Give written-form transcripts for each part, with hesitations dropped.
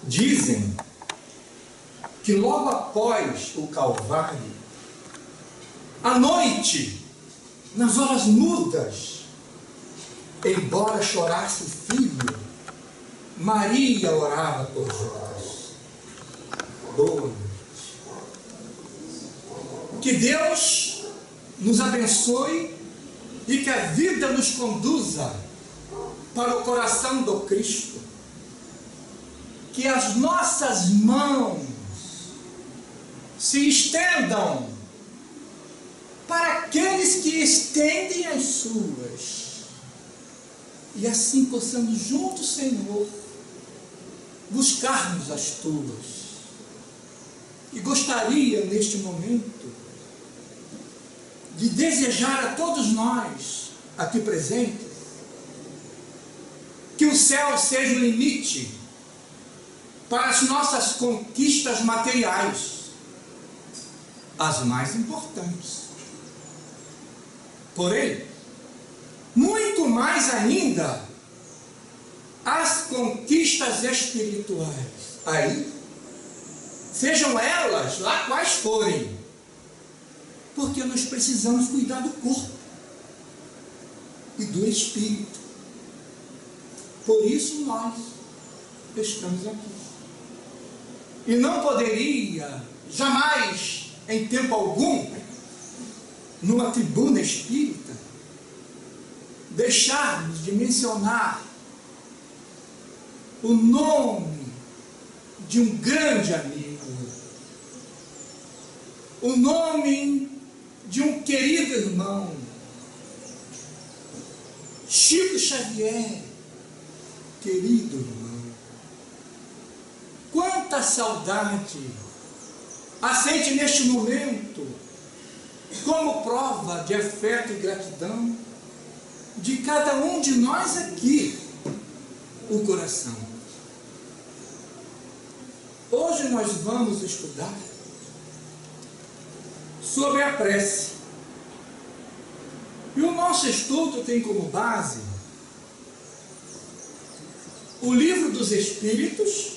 Dizem que logo após o Calvário, à noite, nas horas mudas, embora chorasse o filho, Maria orava por nós. Boa noite. Que Deus nos abençoe e que a vida nos conduza para o coração do Cristo. Que as nossas mãos se estendam para aqueles que estendem as suas. E assim possamos juntos, Senhor, buscarmos as tuas. E gostaria, neste momento, de desejar a todos nós, aqui presentes, que o céu seja o limite para as nossas conquistas materiais, as mais importantes. Porém, muito mais ainda, as conquistas espirituais. Aí, sejam elas lá quais forem, porque nós precisamos cuidar do corpo e do espírito. Por isso nós estamos aqui. E não poderia, jamais, em tempo algum, numa tribuna espírita, deixarmos de mencionar o nome de um grande amigo, o nome de um querido irmão, Chico Xavier, querido irmão. Quanta saudade assente neste momento, como prova de afeto e gratidão, de cada um de nós aqui, o coração. Hoje nós vamos estudar sobre a prece. E o nosso estudo tem como base o Livro dos Espíritos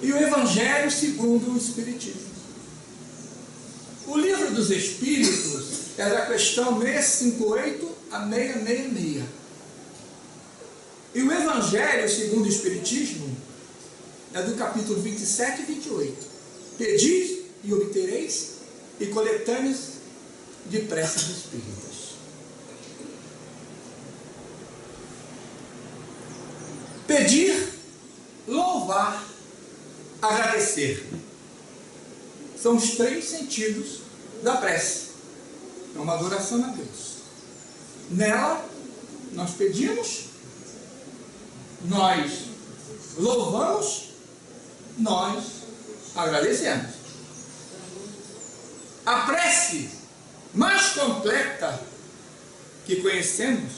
e o Evangelho segundo o Espiritismo. O Livro dos Espíritos é da questão 658 a 666. E o Evangelho segundo o Espiritismo é do capítulo 27 e 28. Pedis e obtereis, e coletâneas de preces espíritas. Pedir, louvar, agradecer. São os três sentidos da prece. É uma adoração a Deus. Nela, nós pedimos, nós louvamos, nós agradecemos. A prece mais completa que conhecemos,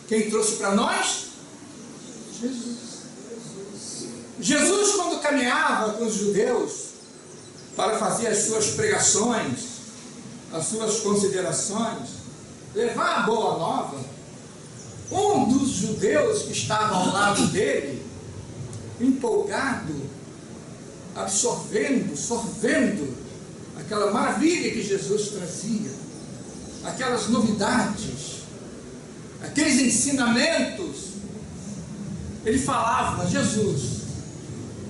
quem trouxe para nós? Jesus. Jesus, quando caminhava com os judeus para fazer as suas pregações, as suas considerações, levar a boa nova, um dos judeus que estava ao lado dele, empolgado, sorvendo aquela maravilha que Jesus trazia, aquelas novidades, aqueles ensinamentos, ele falava: Jesus,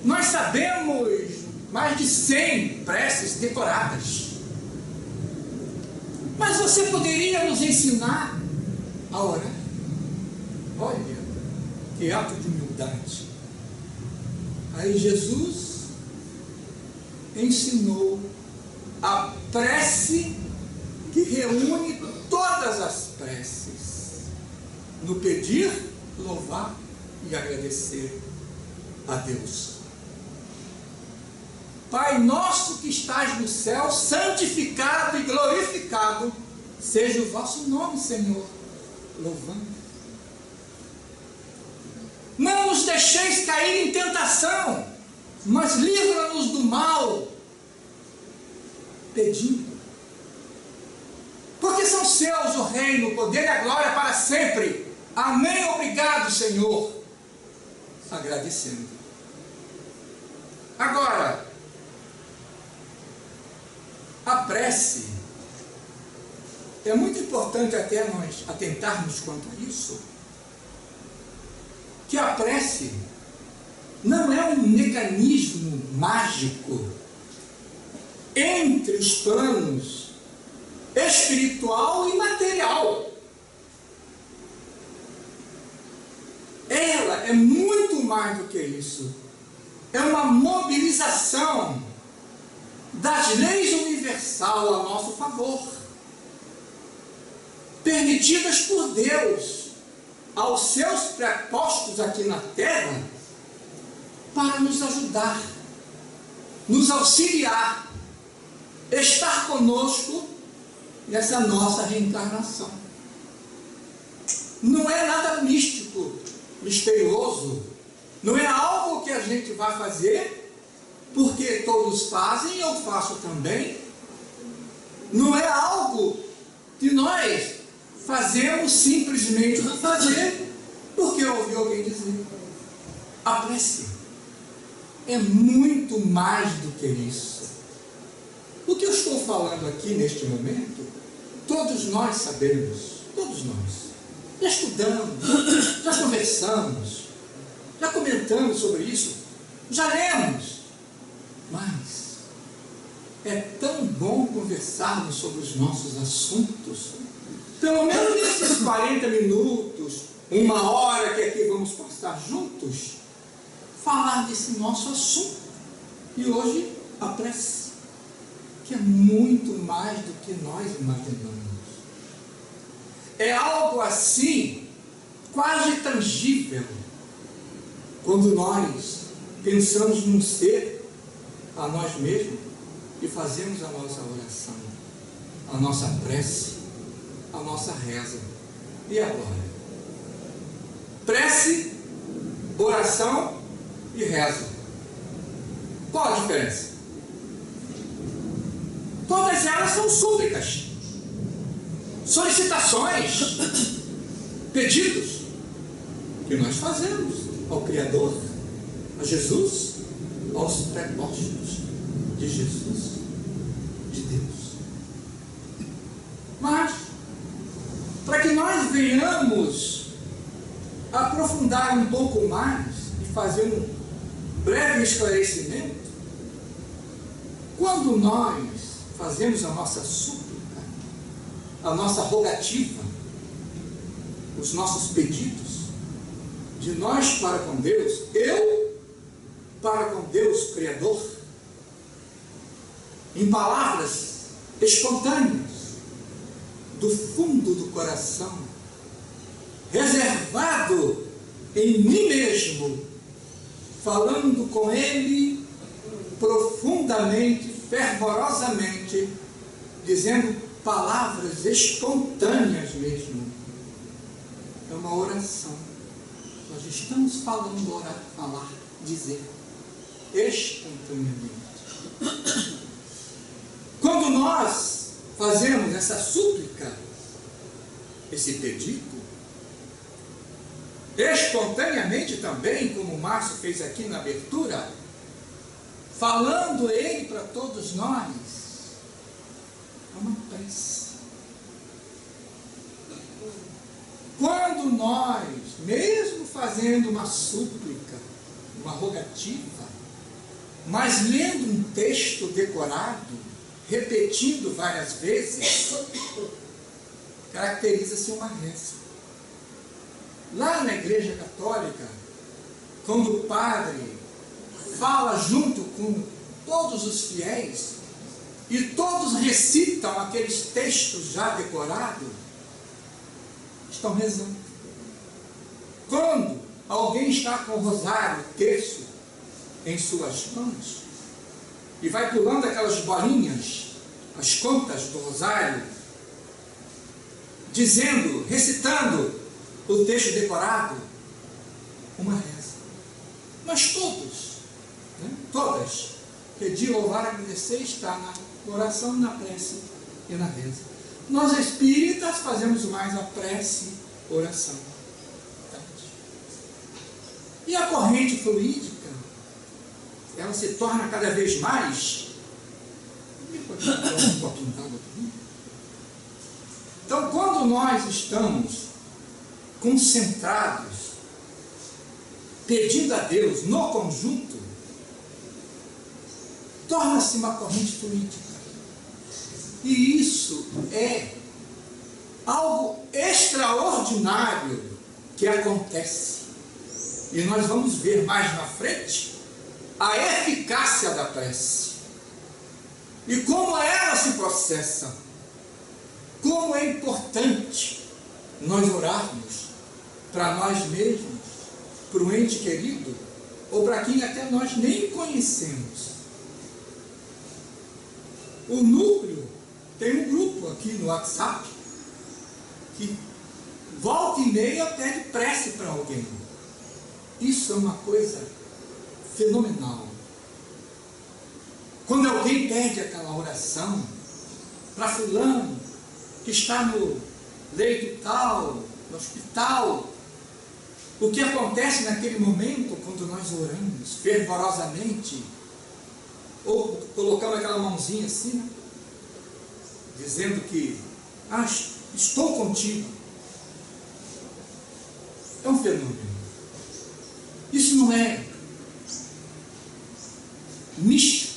nós sabemos mais de 100 preces decoradas, mas você poderia nos ensinar a orar? Olha, que ato de humildade. Aí Jesus ensinou a prece que reúne todas as preces, no pedir, louvar e agradecer a Deus. Pai nosso que estás no céu, santificado e glorificado seja o vosso nome, Senhor. Louvando. Não nos deixeis cair em tentação, mas livra-nos do mal, pedindo. Porque são seus o reino, o poder e a glória para sempre. Amém, obrigado, Senhor, agradecendo. Agora, a prece, é muito importante até nós atentarmos quanto a isso, que a prece não é um mecanismo mágico entre os planos espiritual e material. Ela é muito mais do que isso. É uma mobilização das leis universais a nosso favor, permitidas por Deus aos seus prepostos aqui na terra, para nos ajudar, nos auxiliar, estar conosco nessa nossa reencarnação. Não é nada místico, misterioso, não é algo que a gente vai fazer porque todos fazem, eu faço também. Não é algo que nós fazemos simplesmente por fazer porque eu ouvi alguém dizer. A prece é muito mais do que isso. O que eu estou falando aqui neste momento, todos nós sabemos, todos nós. Já estudamos, já conversamos, já comentamos sobre isso, já lemos. Mas é tão bom conversarmos sobre os nossos assuntos, pelo menos nesses 40 minutos, 1 hora que aqui vamos passar juntos, falar desse nosso assunto. E hoje a prece, que é muito mais do que nós imaginamos. É algo assim, quase tangível, quando nós pensamos num ser, a nós mesmos, e fazemos a nossa oração, a nossa prece, a nossa reza. E agora? Prece, oração e reza. Qual a diferença? Todas elas são súplicas, solicitações, pedidos que nós fazemos ao Criador, a Jesus, aos prepostos de Jesus, de Deus. Mas, para que nós venhamos aprofundar um pouco mais e fazer um breve esclarecimento, quando nós fazemos a nossa súplica, a nossa rogativa, os nossos pedidos, de nós para com Deus, eu para com Deus Criador, em palavras espontâneas, do fundo do coração, reservado em mim mesmo, falando com Ele profundamente, fervorosamente, dizendo palavras espontâneas mesmo. É uma oração. Nós estamos falando, orar, falar, dizer espontaneamente. Quando nós fazemos essa súplica, esse pedido, espontaneamente também, como o Márcio fez aqui na abertura, falando ele para todos nós, é uma prece. Quando nós, mesmo fazendo uma súplica, uma rogativa, mas lendo um texto decorado, repetindo várias vezes, caracteriza-se uma reza. Lá na Igreja Católica, quando o padre fala junto com todos os fiéis, e todos recitam aqueles textos já decorados, estão rezando. Quando alguém está com o rosário, o terço, em suas mãos, e vai pulando aquelas bolinhas, as contas do rosário, dizendo, recitando o texto decorado, uma reza. Mas todos, todas, pedir, louvar, agradecer, está na oração, na prece e na reza. Nós espíritas fazemos mais a prece, oração. E a corrente fluídica, ela se torna cada vez mais... um pouquinho d'água aqui. Então, quando nós estamos concentrados, pedindo a Deus no conjunto, torna-se uma corrente fluídica. E isso é algo extraordinário que acontece. E nós vamos ver mais na frente a eficácia da prece. E como ela se processa. Como é importante nós orarmos para nós mesmos, para um ente querido, ou para quem até nós nem conhecemos. O núcleo tem um grupo aqui no WhatsApp que volta e meia pede prece para alguém. Isso é uma coisa fenomenal. Quando alguém pede aquela oração para fulano que está no leito tal, no hospital, o que acontece naquele momento quando nós oramos fervorosamente, ou colocamos aquela mãozinha assim, né? Dizendo que estou contigo. É um fenômeno. Isso não é místico.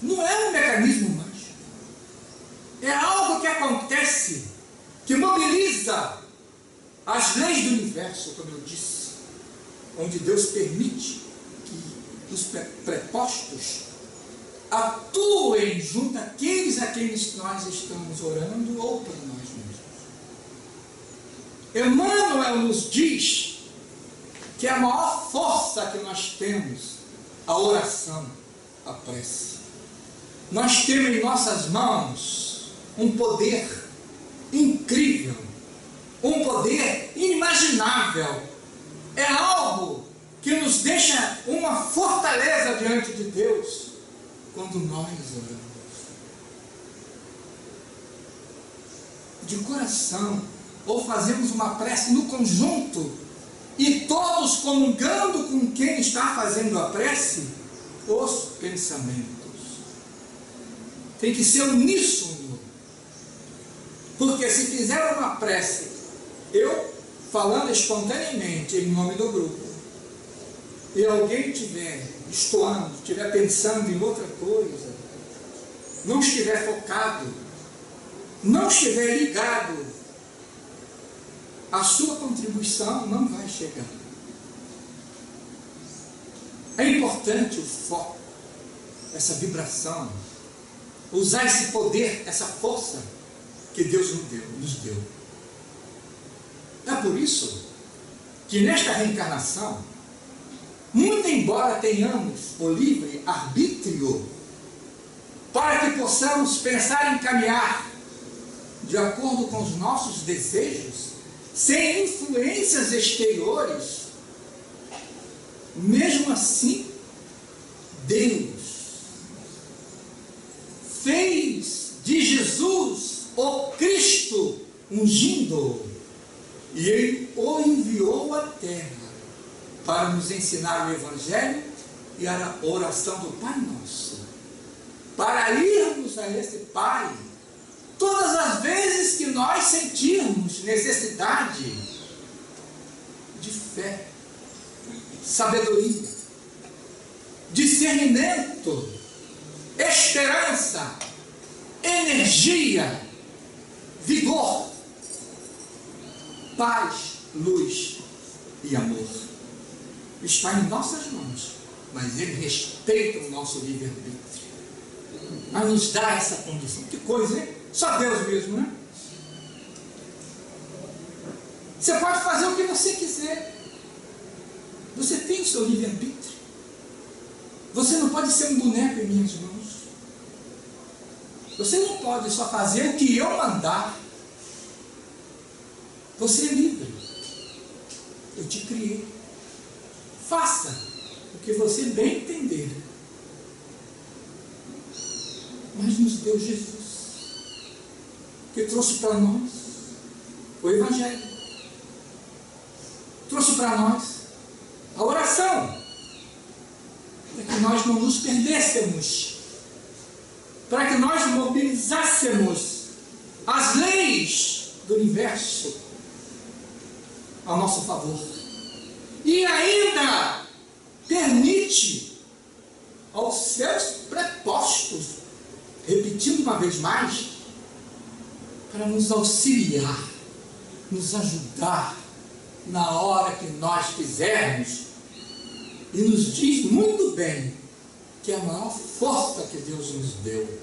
Não é um mecanismo mágico. É algo que acontece, que mobiliza as leis do universo, como eu disse, onde Deus permite que os prepostos atuem junto àqueles a quem nós estamos orando ou por nós mesmos. Emmanuel nos diz que a maior força que nós temos, a oração, a prece. Nós temos em nossas mãos um poder incrível, um poder inimaginável. É algo que nos deixa uma fortaleza diante de Deus quando nós oramos. De coração, ou fazemos uma prece no conjunto, e todos comungando com quem está fazendo a prece, os pensamentos. Tem que ser uníssono. Porque se fizer uma prece, eu falando espontaneamente em nome do grupo, e alguém estiver estoando, estiver pensando em outra coisa, não estiver focado, não estiver ligado, a sua contribuição não vai chegar. É importante o foco, essa vibração, usar esse poder, essa força que Deus nos deu. É por isso que nesta reencarnação, muito embora tenhamos o livre arbítrio, para que possamos pensar em caminhar de acordo com os nossos desejos, sem influências exteriores, mesmo assim, Deus fez de Jesus o Cristo ungindo, e Ele o enviou à terra para nos ensinar o Evangelho e a oração do Pai Nosso, para irmos a esse Pai todas as vezes que nós sentirmos necessidade de fé, sabedoria, discernimento, esperança, energia, vigor, paz, luz e amor. Está em nossas mãos, mas Ele respeita o nosso livre-arbítrio, a nos dar essa condição. Que coisa, hein? Só Deus mesmo, né? Você pode fazer o que você quiser. Você tem o seu livre-arbítrio. Você não pode ser um boneco em minhas mãos. Você não pode só fazer o que eu mandar. Você é livre. Eu te criei. Faça o que você bem entender. Mas nos deu Jesus, que trouxe para nós o Evangelho, trouxe para nós oração, para que nós não nos perdêssemos, para que nós mobilizássemos as leis do universo ao nosso favor. E ainda permite aos seus prepostos, repetindo uma vez mais, para nos auxiliar, nos ajudar na hora que nós quisermos, e nos diz muito bem que é a maior força que Deus nos deu.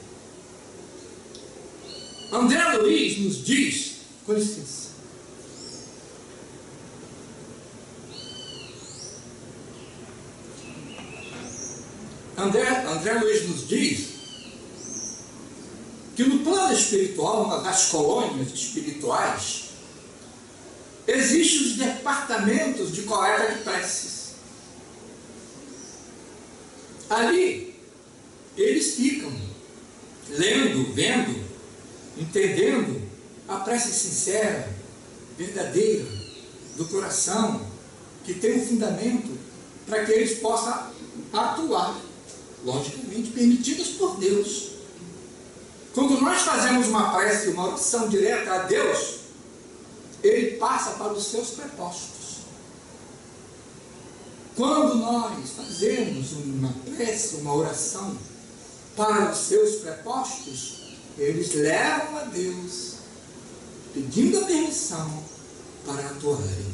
André Luiz nos diz, com licença, André Luiz nos diz que no plano espiritual, uma das colônias espirituais, existem os departamentos de coleta de preces. Ali, eles ficam lendo, vendo, entendendo a prece sincera, verdadeira, do coração, que tem um fundamento para que eles possam atuar, logicamente, permitidos por Deus. Quando nós fazemos uma prece, uma oração direta a Deus, Ele passa para os seus prepostos. Quando nós fazemos uma prece, uma oração para os seus prepostos, eles levam a Deus, pedindo a permissão para atuarem.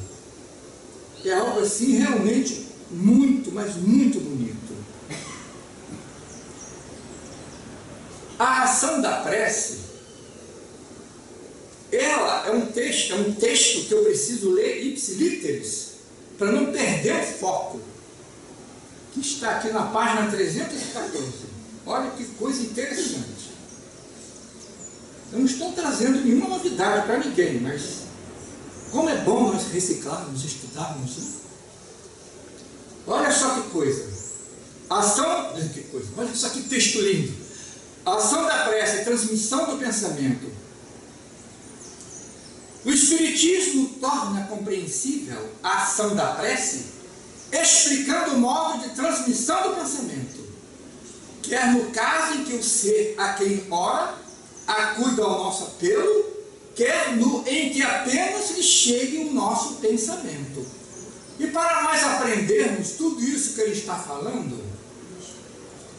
É algo assim realmente muito, mas muito bonito. A ação da prece, ela é um texto que eu preciso ler ipsilíteres, para não perder o foco, que está aqui na página 314. Olha que coisa interessante. Eu não estou trazendo nenhuma novidade para ninguém, mas como é bom nós reciclarmos, estudarmos, né? Olha só que coisa. Olha só que texto lindo. A ação da prece é transmissão do pensamento. O Espiritismo torna compreensível a ação da prece, explicando o modo de transmissão do pensamento, quer no caso em que o ser a quem ora acude ao nosso apelo, quer no em que apenas lhe chegue o nosso pensamento. E para nós aprendermos tudo isso que ele está falando,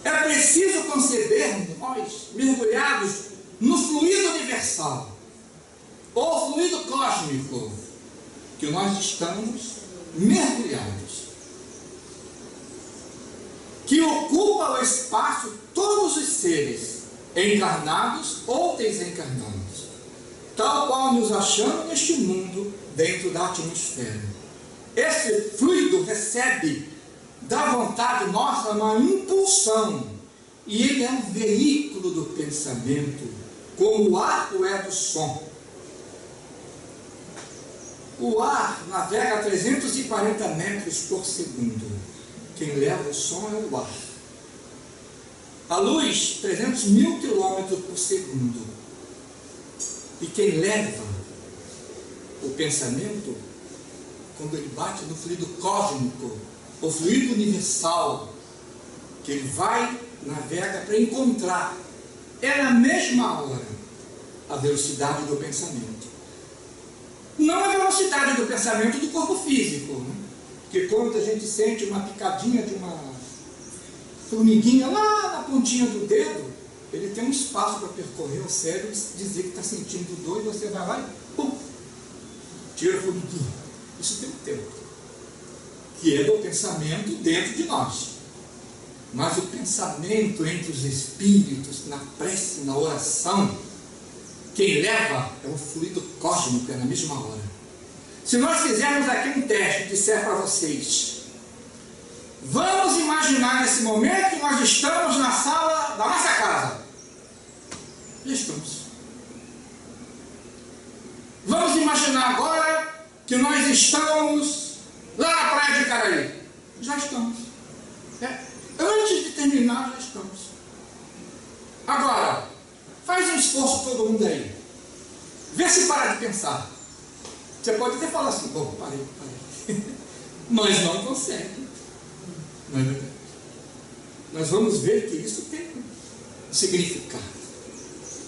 é preciso concebermos nós, mergulhados no fluido universal, ou fluido cósmico, que nós estamos mergulhados, que ocupa o espaço todos os seres, encarnados ou desencarnados, tal qual nos achamos neste mundo dentro da atmosfera. Esse fluido recebe da vontade nossa uma impulsão, e ele é um veículo do pensamento, como o ar é do som. O ar navega a 340 metros por segundo. Quem leva o som é o ar. A luz, 300 mil quilômetros por segundo. E quem leva o pensamento, quando ele bate no fluido cósmico, o fluido universal, que ele vai, navega para encontrar, é na mesma hora a velocidade do pensamento. Não a velocidade do pensamento do corpo físico, né? Porque quando a gente sente uma picadinha de uma formiguinha lá na pontinha do dedo, ele tem um espaço para percorrer o cérebro e dizer que está sentindo dor, e você vai lá e pum, tira a formiguinha. Isso tem um tempo, que é do pensamento dentro de nós. Mas o pensamento entre os espíritos, na prece, na oração, quem leva é o fluido cósmico, é na mesma hora. Se nós fizermos aqui um teste e disser para vocês, vamos imaginar nesse momento que nós estamos na sala da nossa casa. Já estamos. Vamos imaginar agora que nós estamos lá na praia de Caraí. Já estamos. Antes de terminar, já estamos. Agora, faz um esforço todo mundo aí. Vê se para de pensar. Você pode até falar assim, bom, parei. Mas não consegue. Não é verdade? Nós vamos ver que isso tem um significado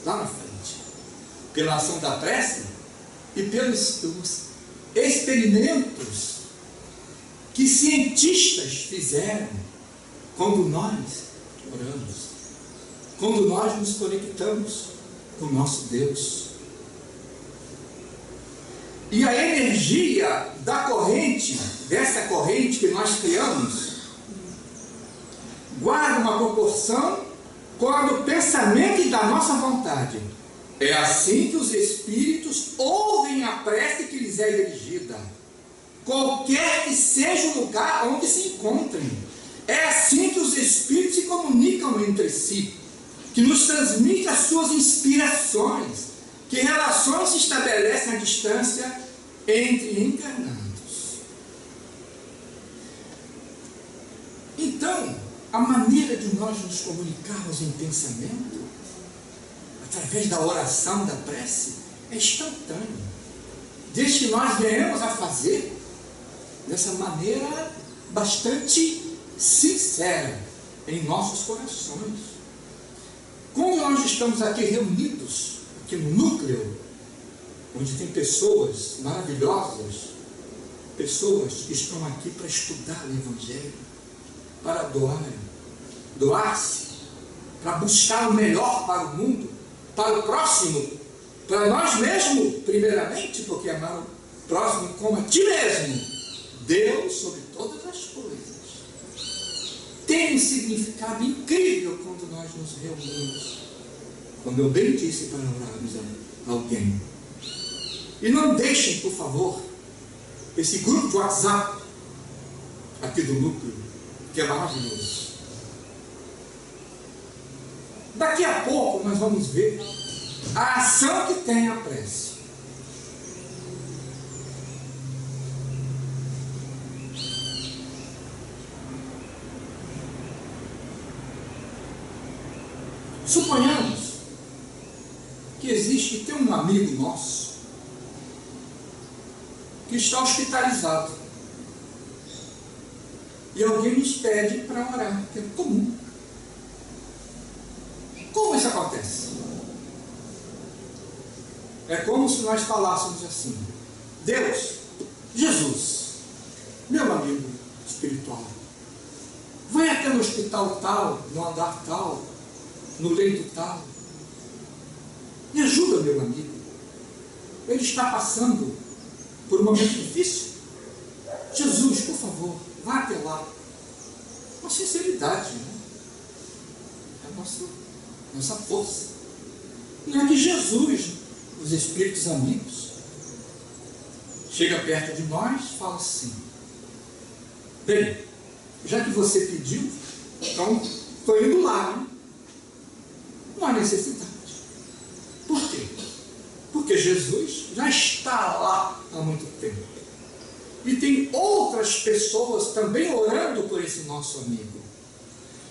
lá na frente, pela ação da prece e pelos experimentos que cientistas fizeram quando nós oramos, quando nós nos conectamos com o nosso Deus. E a energia da corrente, dessa corrente que nós criamos, guarda uma proporção com a do pensamento e da nossa vontade. É assim que os espíritos ouvem a prece que lhes é dirigida, qualquer que seja o lugar onde se encontrem. É assim que os espíritos se comunicam entre si, que nos transmite as suas inspirações, que relações se estabelecem à distância entre encarnados. Então, a maneira de nós nos comunicarmos em pensamento, através da oração, da prece, é instantâneo. Desde que nós venhamos a fazer dessa maneira bastante sincera em nossos corações. Quando nós estamos aqui reunidos, aqui no núcleo, onde tem pessoas maravilhosas, pessoas que estão aqui para estudar o Evangelho, para doar-se, para buscar o melhor para o mundo, para o próximo, para nós mesmos, primeiramente, porque amar o próximo como a ti mesmo, Deus sobre todas as coisas. Tem um significado incrível quando nós nos reunimos, como eu bem disse, para orarmos a alguém. E não deixem, por favor, esse grupo de WhatsApp aqui do núcleo, que é maravilhoso. Daqui a pouco nós vamos ver a ação que tem a prece. Suponhamos que existe, tem um amigo nosso que está hospitalizado e alguém nos pede para orar, que é comum. Como isso acontece? É como se nós falássemos assim: Deus, Jesus, meu amigo espiritual, vai até no hospital tal, no andar tal, no leito tal, me ajuda, meu amigo. Ele está passando por um momento difícil. Jesus, por favor, vá até lá. Com sinceridade, né? É a nossa força. Não é que Jesus, os espíritos amigos, chega perto de nós e fala assim: bem, já que você pediu, então estou indo lá, né? Não há necessidade. Por quê? Porque Jesus já está lá há muito tempo. E tem outras pessoas também orando por esse nosso amigo.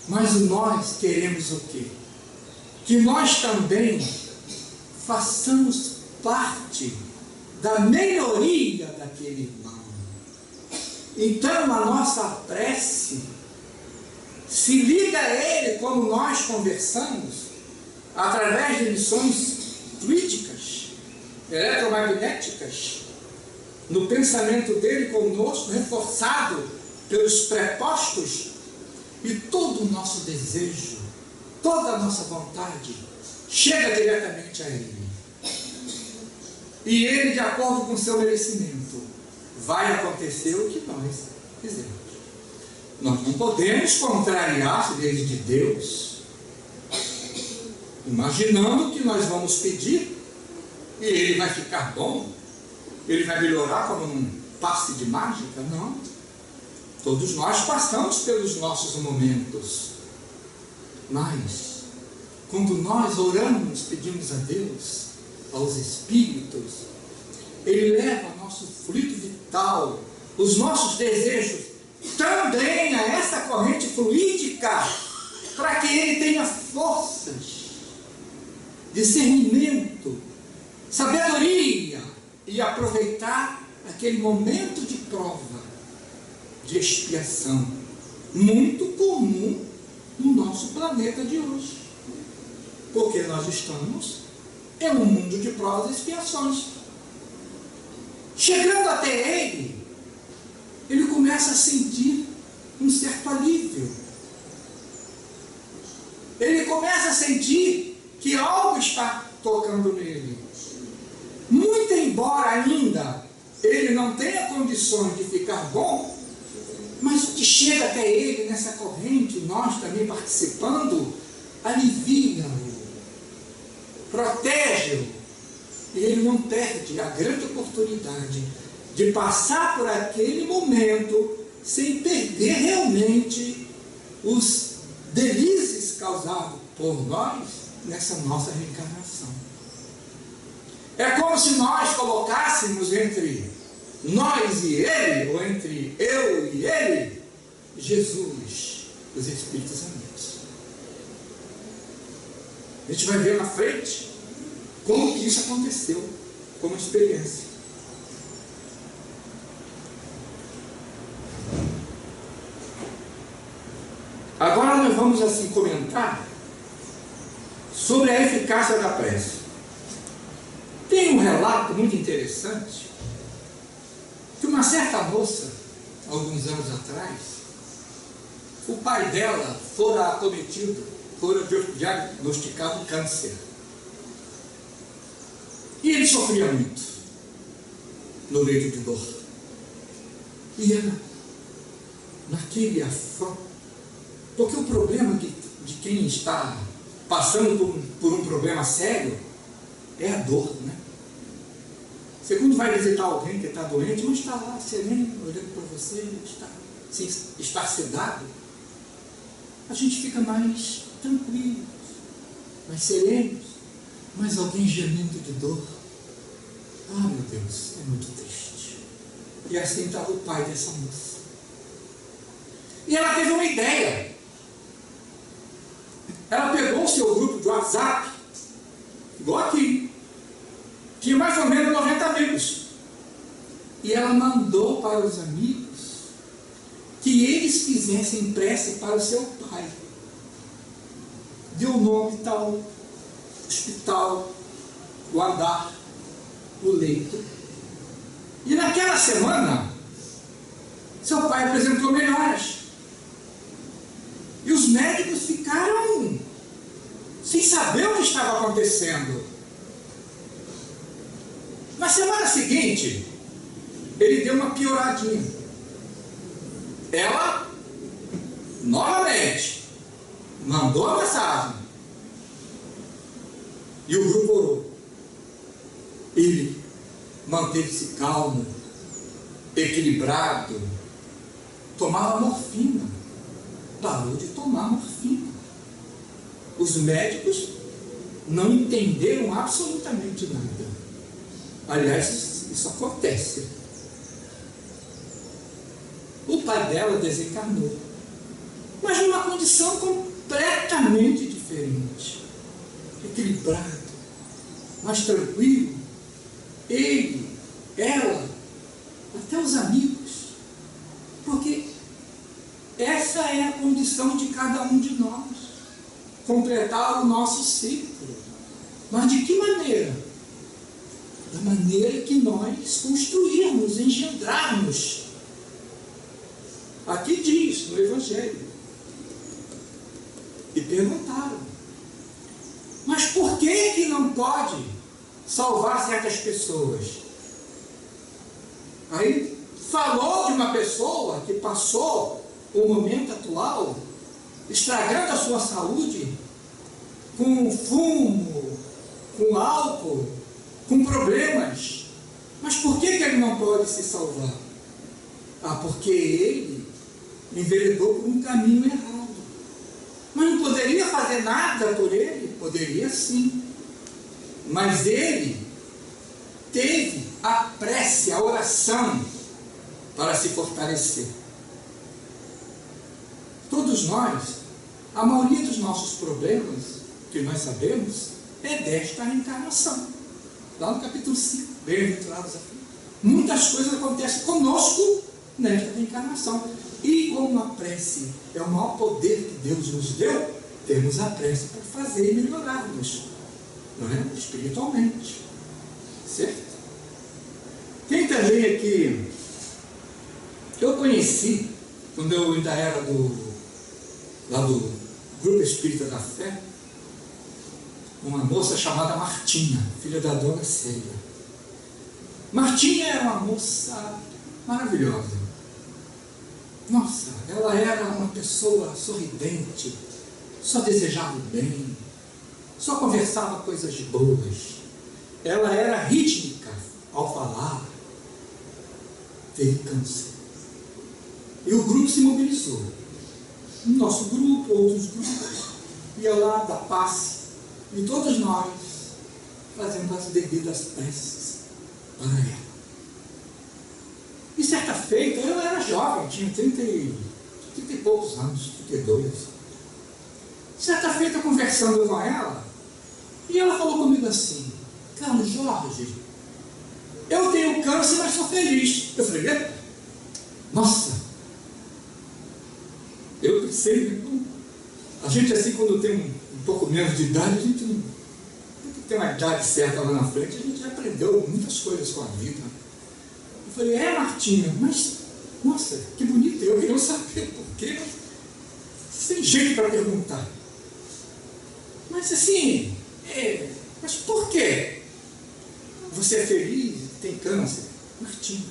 Mas nós queremos o quê? Que nós também façamos parte da melhoria daquele irmão. Então a nossa prece se liga a ele, como nós conversamos, através de emissões fluídicas, eletromagnéticas, no pensamento dele conosco, reforçado pelos prepostos, e todo o nosso desejo, toda a nossa vontade chega diretamente a ele. E ele, de acordo com o seu merecimento, vai acontecer o que nós fizemos. Nós não podemos contrariar as leis de Deus, imaginando que nós vamos pedir e ele vai ficar bom, ele vai melhorar como num passe de mágica. Não. Todos nós passamos pelos nossos momentos, mas quando nós oramos, pedimos a Deus, aos Espíritos, Ele leva nosso fluido vital, os nossos desejos, também a essa corrente fluídica, para que Ele tenha forças, discernimento, sabedoria, e aproveitar aquele momento de prova, de expiação, muito comum no nosso planeta de hoje. Porque nós estamos em um mundo de provas e expiações. Chegando até ele começa a sentir um certo alívio. Ele começa a sentir que algo está tocando nele. Muito embora ainda ele não tenha condições de ficar bom, mas o que chega até ele nessa corrente, nós também participando, alivia-o, protege-o, e ele não perde a grande oportunidade de passar por aquele momento sem perder realmente os delícias causados por nós nessa nossa reencarnação. É como se nós colocássemos entre nós e ele, ou entre eu e ele, Jesus, os Espíritos amigos. A gente vai ver na frente como que isso aconteceu, como experiência. Agora nós vamos assim comentar sobre a eficácia da prece. Tem um relato muito interessante que uma certa moça, alguns anos atrás, o pai dela fora acometido, fora diagnosticado câncer. E ele sofria muito no leito de dor. E ela, naquele afã, porque o problema de quem está passando por um problema sério é a dor, né? Você quando vai visitar alguém que está doente, mas está lá sereno, olhando para você, está sedado, a gente fica mais tranquilo, mais sereno, mas alguém gemendo de dor, ah, meu Deus, é muito triste. E assim estava o pai dessa moça. E ela teve uma ideia. Ela pegou o seu grupo de WhatsApp, igual aqui, tinha mais ou menos 90 amigos, e ela mandou para os amigos que eles fizessem prece para o seu pai. Deu o nome tal, hospital, o andar, o leito. E naquela semana, seu pai apresentou melhoras. E os médicos ficaram sem saber o que estava acontecendo. Na semana seguinte, ele deu uma pioradinha. Ela, novamente, mandou a mensagem. E o grupo orou. Ele manteve-se calmo, equilibrado, tomava morfina. Parou de tomar morfina. Os médicos não entenderam absolutamente nada. Aliás, isso acontece. O pai dela desencarnou, mas numa condição completamente diferente. Equilibrado, mais tranquilo. Ele, ela, até os amigos. Porque essa é a condição de cada um de nós. Completar o nosso ciclo. Mas de que maneira? Da maneira que nós construirmos, engendrarmos. Aqui diz, no Evangelho. E perguntaram, mas por que não pode salvar certas pessoas? Aí falou de uma pessoa que passou o momento atual estragando a sua saúde com fumo, com álcool, com problemas. Mas por que ele não pode se salvar? Ah, porque ele enveredou por um caminho errado. Mas não poderia fazer nada por ele? Poderia sim. Mas ele teve a prece, a oração para se fortalecer. Todos nós, a maioria dos nossos problemas, que nós sabemos, é desta reencarnação. Lá no capítulo 5, bem-aventurados aqui. Muitas coisas acontecem conosco nesta reencarnação. E como a prece é o maior poder que Deus nos deu, temos a prece para fazer e melhorarmos, não é? Espiritualmente. Certo? Tem também aqui, eu conheci, quando eu ainda era lá do Grupo Espírita da Fé, uma moça chamada Martinha, filha da dona Célia. Martinha era uma moça maravilhosa. Nossa, ela era uma pessoa sorridente, só desejava o bem, só conversava coisas boas. Ela era rítmica ao falar. Teve câncer. E o grupo se mobilizou. O nosso grupo, outros grupos, ia lá dar passe. E todos nós fazendo as devidas preces para ela. E certa feita, eu era jovem, tinha 30 e poucos anos, 32. Certa feita, conversando com ela, e ela falou comigo assim: Carlos Jorge, eu tenho câncer, mas sou feliz. Eu falei: eita, nossa, eu pensei, a gente assim, quando tem um pouco menos de idade, a gente não tem uma idade certa lá na frente, a gente já aprendeu muitas coisas com a vida. Eu falei: Martinha, mas, nossa, que bonito, eu queria saber por quê, mas sem jeito para perguntar. Mas assim, mas por quê? Você é feliz, tem câncer? Martinha.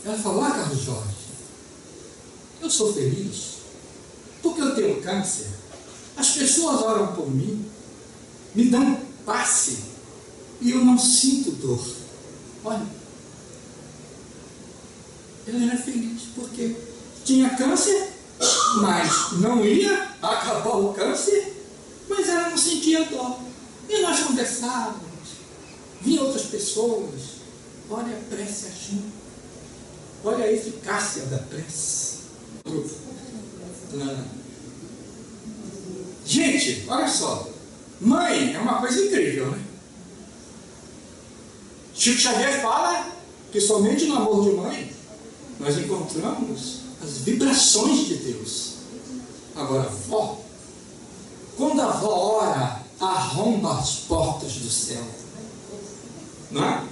Ela falou: Carlos Jorge, eu sou feliz porque eu tenho câncer. As pessoas oram por mim, me dão passe e eu não sinto dor. Olha, ela era feliz porque tinha câncer, mas não ia acabar o câncer, mas ela não sentia dor. E nós conversávamos, vinham outras pessoas. Olha a prece agindo, olha a eficácia da prece. Gente, olha só, mãe é uma coisa incrível, né? Chico Xavier fala que somente no amor de mãe nós encontramos as vibrações de Deus. Agora, a avó, quando a avó ora, arromba as portas do céu, não é?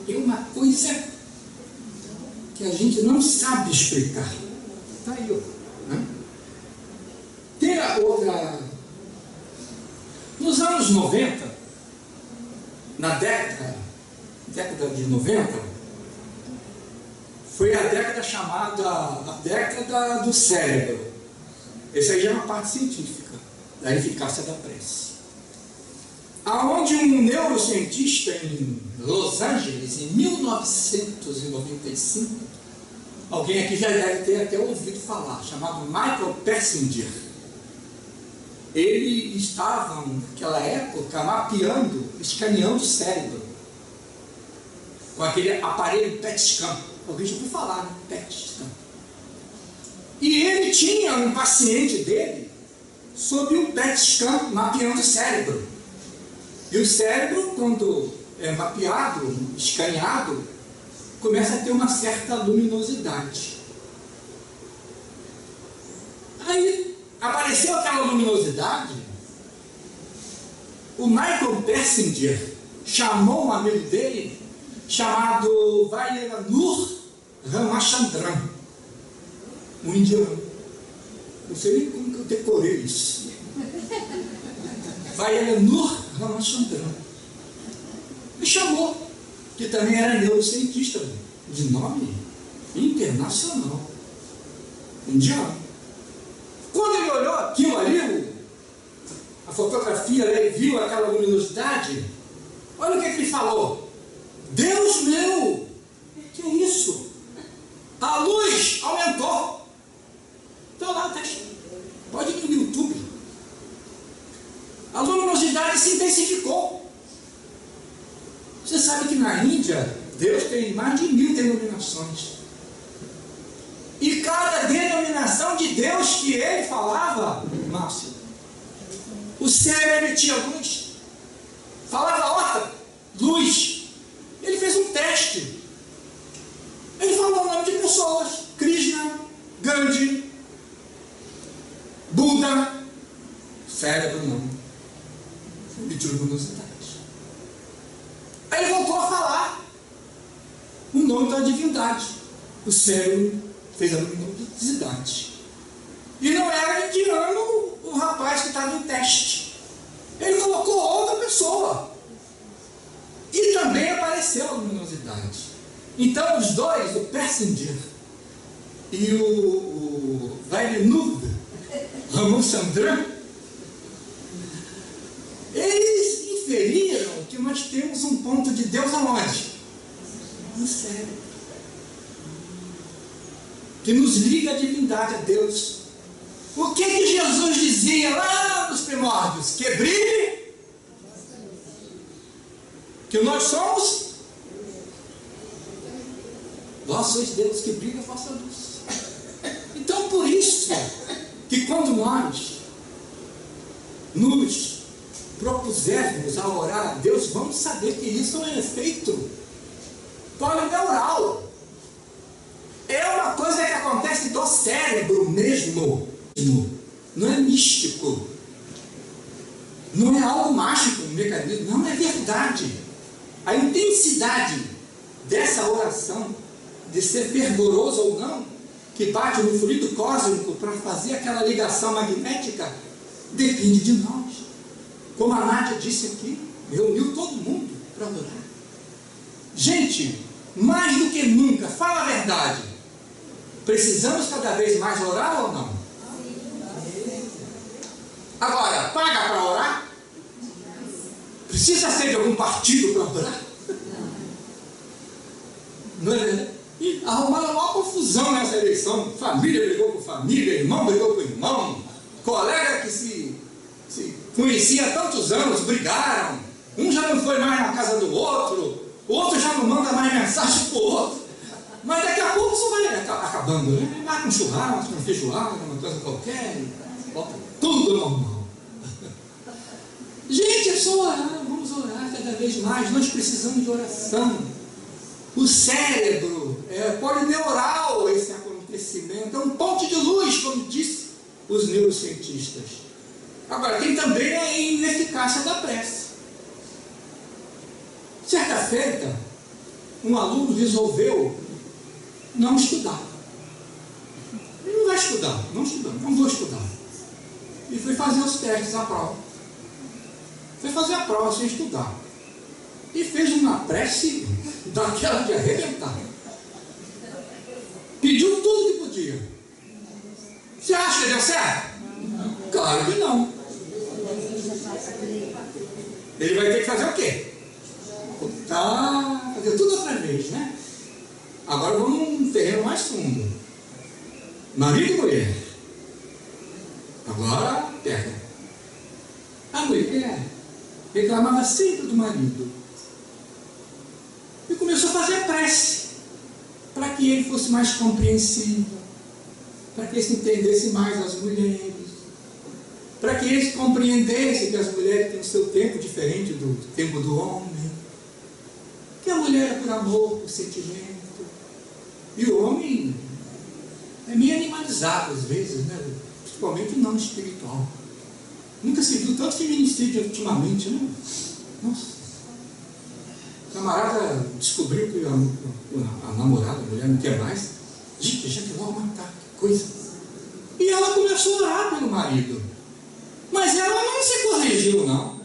É uma coisa que a gente não sabe explicar. Está aí, né? Tem a outra. Nos anos 90, na década de 90, foi a década chamada a década do cérebro. Essa aí já é uma parte científica da eficácia da prece. Aonde um neurocientista em Los Angeles, em 1995, alguém aqui já deve ter até ouvido falar, chamado Michael Persinger. Ele estava, naquela época, mapeando, escaneando o cérebro, com aquele aparelho PET scan. Alguém já ouviu falar, né? PET scan. E ele tinha um paciente dele sob um PET scan mapeando o cérebro. E o cérebro, quando é mapeado, escaneado, começa a ter uma certa luminosidade. Aí apareceu aquela luminosidade, o Michael Persinger chamou um amigo dele, chamado Vairyanur Ramachandran, um indiano. Não sei nem como que eu decorei isso. Vairyanur Ramachandran. Me chamou, que também era neurocientista, de nome internacional, indiano. Quando ele olhou aquilo ali, a fotografia, ele viu aquela luminosidade, olha o que ele falou: Deus meu, que é isso? A luz aumentou. Então lá, pode ir no YouTube. A luminosidade se intensificou. Você sabe que na Índia, Deus tem mais de 1000 denominações. E cada denominação de Deus que ele falava, Márcio, o céu emitia luz. Falava horta, luz. Ele fez um teste. Ele falou o nome de pessoas. Cristo. cérebro não. Ele de luminosidade. Aí ele voltou a falar o nome da divindade. O cérebro fez a luminosidade. E não era indiano o rapaz que estava em teste. Ele colocou outra pessoa. E também apareceu a luminosidade. Então os dois, o Persinger e o Villeneuve, Ramon Chandran, eles inferiram que nós temos um ponto de Deus aonde? No cérebro. Que nos liga a divindade a Deus. O que Jesus dizia lá nos primórdios? Que brilhe, que nós somos, vós sois Deus, que brilha a vossa luz. Então por isso que quando nós nos propusermos a orar a Deus, vamos saber que isso é um efeito polineural. É uma coisa que acontece do cérebro mesmo. Não é místico. Não é algo mágico, um mecanismo. Não, é verdade. A intensidade dessa oração, de ser fervoroso ou não, que bate no fluido cósmico para fazer aquela ligação magnética, depende de nós. Como a Nádia disse aqui, reuniu todo mundo para orar. Gente, mais do que nunca, fala a verdade, precisamos cada vez mais orar ou não? Agora, paga para orar? Precisa ser de algum partido para orar? Não é verdade? E arrumaram uma confusão nessa eleição. Família brigou com família, irmão brigou com irmão, colega que se conhecia há tantos anos, brigaram. Um já não foi mais na casa do outro, o outro já não manda mais mensagem para o outro. Mas daqui a pouco isso vai acabando, né? Vai com churrasco, com feijoada, uma coisa qualquer, volta tudo normal. Gente, é só orar, vamos orar cada vez mais. Nós precisamos de oração. O cérebro é polineural esse acontecimento, é um ponto de luz, como disse os neurocientistas. Agora, tem também a ineficácia da prece. Certa feita, um aluno resolveu não estudar. Ele não vai estudar, não vou estudar. E foi fazer os testes, a prova. Foi fazer a prova sem estudar. E fez uma prece daquela de arrebentar. Pediu tudo que podia. Você acha que deu certo? Claro que não. Ele vai ter que fazer o quê? Fazer tudo outra vez, né? Agora vamos num terreno mais fundo. Marido e mulher. Agora, terra. A mulher reclamava sempre do marido. E começou a fazer prece, para que ele fosse mais compreensível, para que ele se entendesse mais as mulheres, para que ele compreendesse que as mulheres têm o seu tempo diferente do tempo do homem, que a mulher é por amor, por sentimento, e o homem é meio animalizado às vezes, né? Principalmente o não espiritual. Nunca se viu tanto feminicídio ultimamente, né? Nossa. O camarada descobriu que a namorada, a mulher, não quer mais. Gente, já que logo matar, que coisa. E ela começou a orar pelo marido. Mas ela não se corrigiu, não.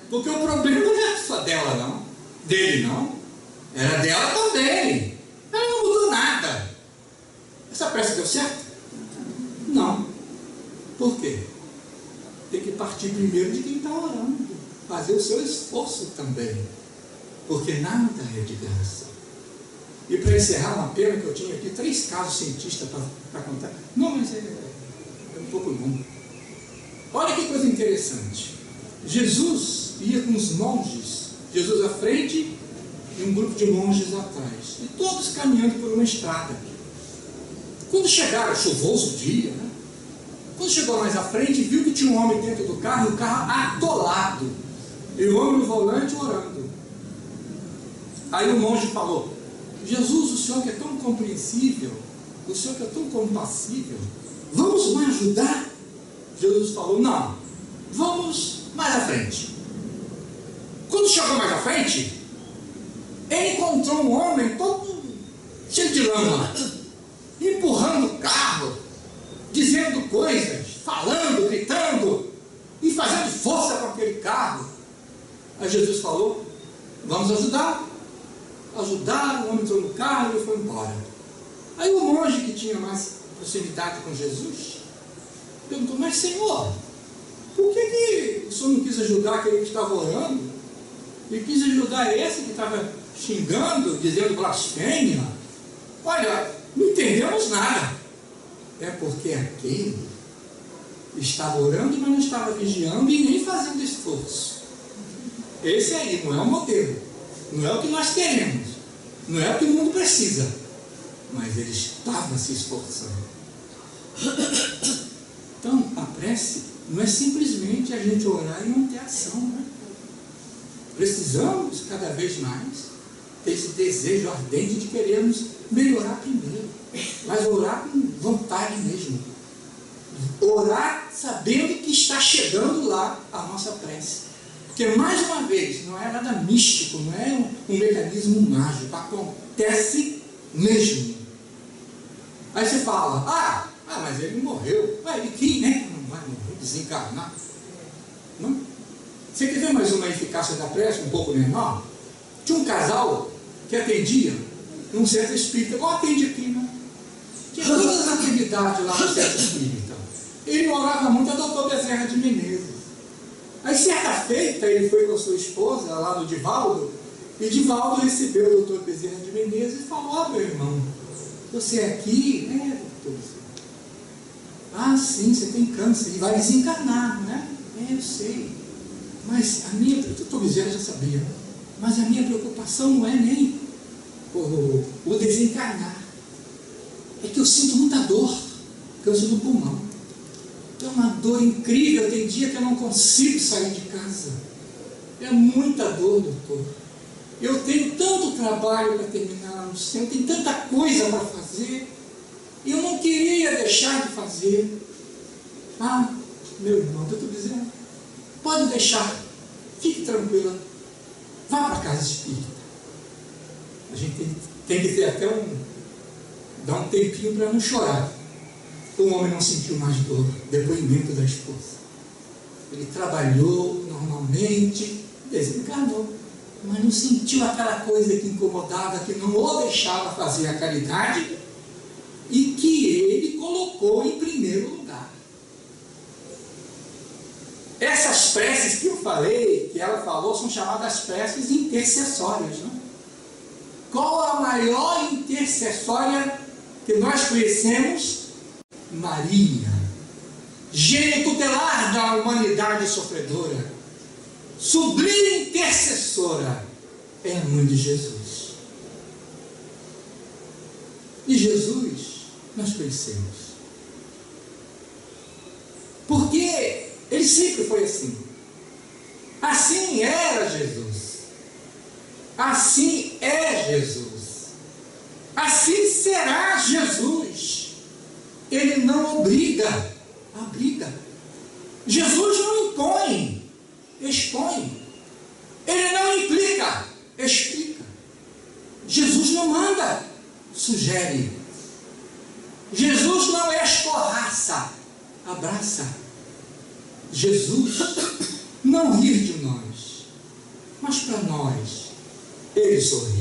Porque o problema não era só dela, não. Dele, não. Era dela também. Ela não mudou nada. Essa prece deu certo? Não. Por quê? Tem que partir primeiro de quem está orando. Fazer o seu esforço também. Porque nada é de graça. E para encerrar, uma pena que eu tinha aqui 3 casos cientistas para contar. Não, mas é um pouco longo. Olha que coisa interessante. Jesus ia com os monges, Jesus à frente e um grupo de monges atrás. E todos caminhando por uma estrada. Quando chegaram, chuvoso dia, né? Quando chegou mais à frente, viu que tinha um homem dentro do carro, e o carro atolado. E o homem no volante orando. Aí o monge falou: Jesus, o Senhor que é tão compreensível, o Senhor que é tão compassível, vamos me ajudar? Jesus falou: não, vamos mais à frente. Quando chegou mais à frente, ele encontrou um homem todo cheio de lama, empurrando o carro, dizendo coisas, falando, gritando e fazendo força com aquele carro. Aí Jesus falou: vamos ajudar. Ajudaram, o homem entrou no carro e ele foi embora. Aí o monge, que tinha mais proximidade com Jesus, perguntou: mas Senhor, por que o Senhor não quis ajudar aquele que estava orando? E quis ajudar esse que estava xingando, dizendo blasfêmia? Olha, não entendemos nada. É porque aquele estava orando, mas não estava vigiando e nem fazendo esforço. Esse aí não é o modelo, não é o que nós queremos, não é o que o mundo precisa, mas ele estava se esforçando. Então, a prece não é simplesmente a gente orar e não ter ação, né? Precisamos cada vez mais ter esse desejo ardente de querermos melhorar primeiro, mas orar com vontade mesmo, orar sabendo que está chegando lá a nossa prece, porque mais uma vez não é nada místico, não é um mecanismo mágico, acontece mesmo. Aí você fala: mas ele morreu. Ele quis, né? Não vai morrer, desencarnar. Não? Você quer ver mais uma eficácia da prece, um pouco menor? Tinha um casal que atendia num centro espírita, igual atende aqui, né? Tinha todas as atividades lá no centro espírita. Ele orava muito a doutor Bezerra de Menezes. Aí, certa feita, ele foi com a sua esposa lá no Divaldo, e Divaldo recebeu o doutor Bezerra de Menezes e falou: meu irmão, você é aqui? Doutor. Sim, você tem câncer e vai desencarnar, né? Eu sei. Mas o doutor Bezerra já sabia. Mas a minha preocupação não é nem o desencarnar. É que eu sinto muita dor, câncer do pulmão. É uma dor incrível, tem dia que eu não consigo sair de casa. É muita dor, doutor. Eu tenho tanto trabalho para terminar lá no centro, tem tanta coisa para fazer, e eu não queria deixar de fazer. Meu irmão, doutor Bezerra, pode deixar, fique tranquila, vá para a casa espírita. A gente tem que ter até dar um tempinho para não chorar. O homem não sentiu mais dor. Depoimento da esposa: ele trabalhou normalmente, desencarnou, mas não sentiu aquela coisa que incomodava, que não o deixava fazer a caridade e que ele colocou em primeiro lugar. Essas preces que eu falei, que ela falou, são chamadas preces intercessórias, não? Qual a maior intercessória que nós conhecemos? Maria, gênio tutelar da humanidade sofredora, sublime intercessora, é a mãe de Jesus. E Jesus nós conhecemos, porque ele sempre foi assim. Assim era Jesus, assim é Jesus, assim será Jesus. Ele não obriga, abriga. Jesus não impõe, expõe. Ele não implica, explica. Jesus não manda, sugere. Jesus não escorraça, abraça. Jesus não ri de nós, mas para nós Ele sorri.